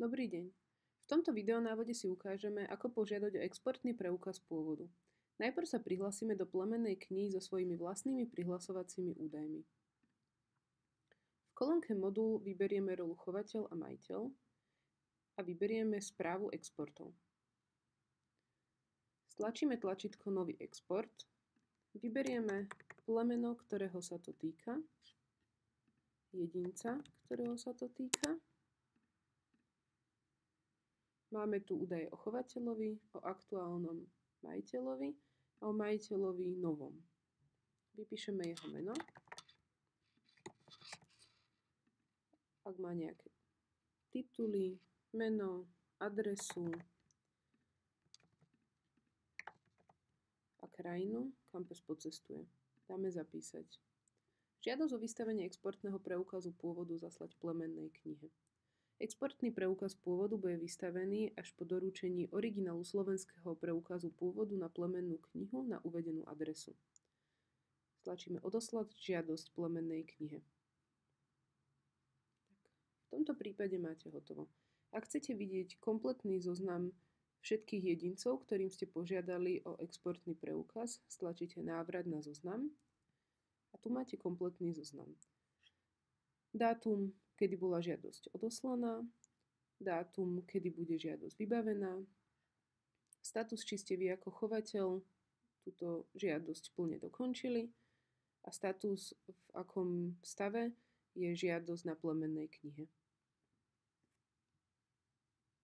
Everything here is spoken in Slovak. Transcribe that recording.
Dobrý deň. V tomto videonávode si ukážeme, ako požiadať o exportný preukaz pôvodu. Najprv sa prihlásime do plemennej knihy so svojimi vlastnými prihlasovacími údajmi. V kolónke modul vyberieme rolu chovateľ a majiteľ a vyberieme správu exportov. Stlačíme tlačítko Nový export, vyberieme plemeno, ktorého sa to týka, jedinca, ktorého sa to týka. Máme tu údaje o chovateľovi, o aktuálnom majiteľovi a o majiteľovi novom. Vypíšeme jeho meno. Ak má nejaké tituly, meno, adresu a krajinu, kam pes pocestuje. Dáme zapísať. Žiadosť o vystavenie exportného preukazu pôvodu zaslať v plemennej knihe. Exportný preukaz pôvodu bude vystavený až po doručení originálu slovenského preukazu pôvodu na plemennú knihu na uvedenú adresu. Stlačíme odoslať žiadosť v plemennej knihe. V tomto prípade máte hotovo. Ak chcete vidieť kompletný zoznam všetkých jedincov, ktorým ste požiadali o exportný preukaz, stlačíte návrat na zoznam a tu máte kompletný zoznam. Dátum, kedy bola žiadosť odoslaná, dátum, kedy bude žiadosť vybavená, status, či ste vy ako chovateľ túto žiadosť plne dokončili a status, v akom stave je žiadosť na plemennej knihe.